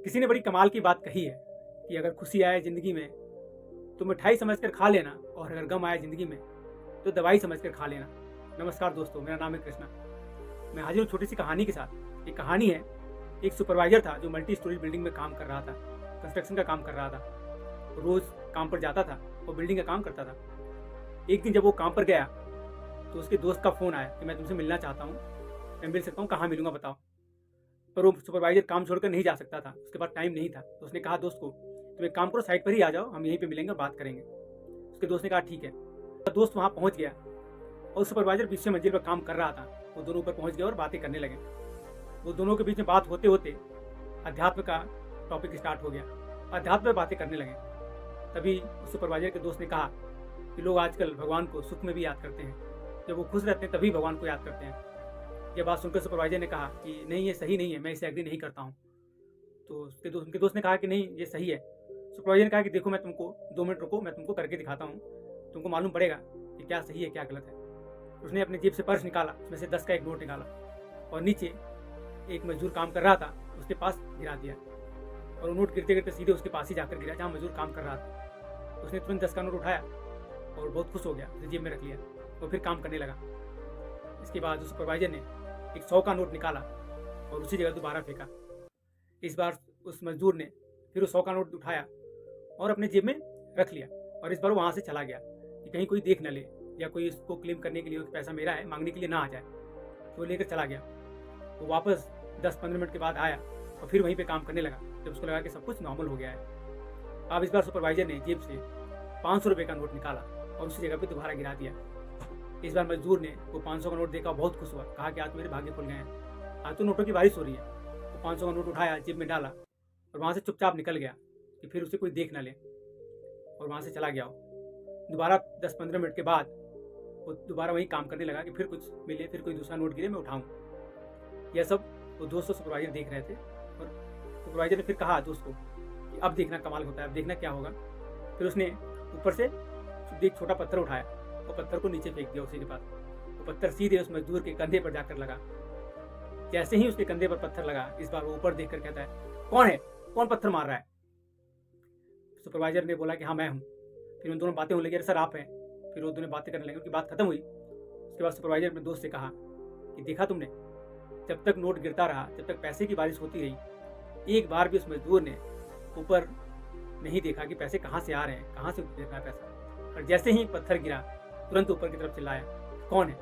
किसी ने बड़ी कमाल की बात कही है कि अगर खुशी आए ज़िंदगी में तो मिठाई समझकर खा लेना, और अगर गम आए ज़िंदगी में तो दवाई समझकर खा लेना। नमस्कार दोस्तों, मेरा नाम है कृष्णा। मैं हाजिर हूँ छोटी सी कहानी के साथ। एक कहानी है, एक सुपरवाइजर था जो मल्टी स्टोरी बिल्डिंग में काम कर रहा था, कंस्ट्रक्शन का काम कर रहा था। रोज़ काम पर जाता था और बिल्डिंग का काम करता था। एक दिन जब वो काम पर गया तो उसके दोस्त का फ़ोन आया कि मैं तुमसे मिलना चाहता हूँ, मैं मिल सकता हूँ, कहाँ मिलूँगा बताओ। पर वो सुपरवाइजर काम छोड़कर नहीं जा सकता था, उसके पास टाइम नहीं था। तो उसने कहा दोस्त को, तुम एक काम करो, साइट पर ही आ जाओ, हम यहीं पे मिलेंगे और बात करेंगे। उसके दोस्त ने कहा ठीक है। दोस्त वहाँ पहुँच गया और सुपरवाइजर 20वीं मंजिल पर काम कर रहा था। वो दोनों ऊपर पहुँच गए और बातें करने लगे। वो दोनों के बीच में बात होते होते अध्यात्म का टॉपिक स्टार्ट हो गया। अध्यात्म में बातें करने लगे। तभी सुपरवाइजर के दोस्त ने कहा कि लोग आजकल भगवान को सुख में भी याद करते हैं, जब वो खुश रहते हैं तभी भगवान को याद करते हैं। ये बात सुनकर सुपरवाइजर ने कहा कि नहीं, ये सही नहीं है, मैं इसे एग्री नहीं करता हूँ। तो उनके दोस्त ने कहा कि नहीं, ये सही है। सुपरवाइजर ने कहा कि देखो, मैं तुमको 2 मिनट रुको, मैं तुमको करके दिखाता हूँ, तुमको मालूम पड़ेगा कि क्या सही है क्या गलत है। उसने अपने जेब से पर्स निकाला, उसमें से 10 का एक नोट निकाला और नीचे एक मजदूर काम कर रहा था उसके पास गिरा दिया। और वो नोट गिरते गिरते सीधे उसके पास ही जाकर गिरा जहाँ मजदूर काम कर रहा था। उसने तुरंत 10 का नोट उठाया और बहुत खुश हो गया, उसे जेब में रख लिया और फिर काम करने लगा। इसके बाद उस सुपरवाइजर ने एक 100 का नोट निकाला और उसी जगह दोबारा फेंका। इस बार उस मजदूर ने फिर उस 100 का नोट उठाया और अपने जेब में रख लिया, और इस बार वहाँ से चला गया कि कहीं कोई देख न ले या कोई इसको क्लेम करने के लिए पैसा मेरा है मांगने के लिए ना आ जाए। तो वो लेकर चला गया। वो वापस 10-15 मिनट के बाद आया और फिर वहीं पे काम करने लगा, जब उसको लगा कि सब कुछ नॉर्मल हो गया है। अब इस बार सुपरवाइजर ने जेब से 500 रुपये का नोट निकाला और उसी जगह पे दोबारा गिरा दिया। इस बार मजदूर ने वो 500 का नोट देखा, बहुत खुश हुआ, कहा कि आज मेरे भाग्य खुल गए हैं, आज तो नोटों की बारिश हो रही है। वो 500 का नोट उठाया, जेब में डाला और वहाँ से चुपचाप निकल गया कि फिर उसे कोई देख ना ले, और वहाँ से चला गया। दोबारा 10-15 मिनट के बाद वो दोबारा वही काम करने लगा कि फिर कुछ मिले, फिर कोई दूसरा नोट गिरे, मैं उठाऊँ। यह सब वो दोस्त और सुपरवाइजर देख रहे थे। और सुपरवाइजर ने फिर कहा दोस्त को कि अब देखना कमाल होता है, अब देखना क्या होगा। फिर उसने ऊपर से एक छोटा पत्थर उठाया और पत्थर को नीचे फेंक दिया उसी के पास। वो पत्थर सीधे उस मजदूर के कंधे पर जाकर लगा। जैसे ही उसके कंधे पर पत्थर लगा, इस बार वो ऊपर देखकर कहता है, कौन है, कौन पत्थर मार रहा है। सुपरवाइजर ने बोला कि हाँ मैं हूँ। फिर उन दोनों बातें होने लगी, अरे सर आप हैं। फिर वो दोनों बातें करने लगे, उनकी बात खत्म हुई। उसके बाद सुपरवाइजर अपने दोस्त से कहा कि देखा तुमने, जब तक नोट गिरता रहा, जब तक पैसे की बारिश होती रही, एक बार भी उस मजदूर ने ऊपर नहीं देखा कि पैसे कहाँ से आ रहे हैं, कहाँ से गिर रहा है पैसा। और जैसे ही पत्थर गिरा, तुरंत ऊपर की तरफ चिल्लाया, कौन है।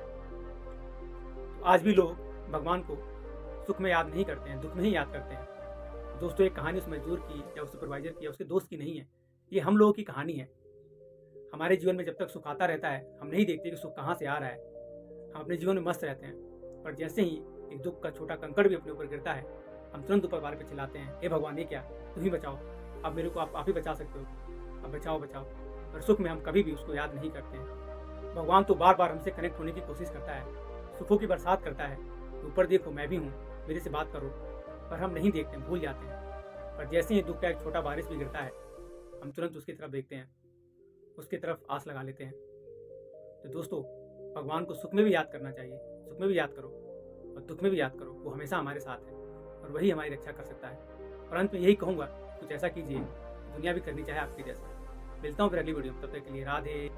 तो आज भी लोग भगवान को सुख में याद नहीं करते हैं, दुख में ही याद करते हैं। दोस्तों, एक कहानी उस मजदूर की या उस सुपरवाइजर की या उसके दोस्त की नहीं है, ये हम लोगों की कहानी है। हमारे जीवन में जब तक सुख आता रहता है, हम नहीं देखते कि सुख कहाँ से आ रहा है। हम अपने जीवन में मस्त रहते हैं, पर जैसे ही एक दुख का छोटा कंकड़ भी अपने ऊपर गिरता है, हम तुरंत ऊपर वाले पे चिल्लाते हैं, हे भगवान ये क्या, तुम ही बचाओ, अब मेरे को आप ही बचा सकते हो, अब बचाओ बचाओ। पर सुख में हम कभी भी उसको याद नहीं करते हैं। भगवान तो बार बार हमसे कनेक्ट होने की कोशिश करता है, सुखों की बरसात करता है, ऊपर देखो मैं भी हूँ, मेरे से बात करो। पर हम नहीं देखते, भूल जाते हैं। पर जैसे ही दुख का एक छोटा बारिश भी गिरता है, हम तुरंत उसकी तरफ देखते हैं, उसकी तरफ आस लगा लेते हैं। तो दोस्तों, भगवान को सुख में भी याद करना चाहिए, सुख में भी याद करो और दुख में भी याद करो। वो हमेशा हमारे साथ है और वही हमारी रक्षा कर सकता है। और अंत में यही कहूँगा, कुछ ऐसा कीजिए दुनिया भी करनी चाहे आपके जैसा। मिलता हूँ फिर अगली वीडियो में, तब तक के लिए राधे।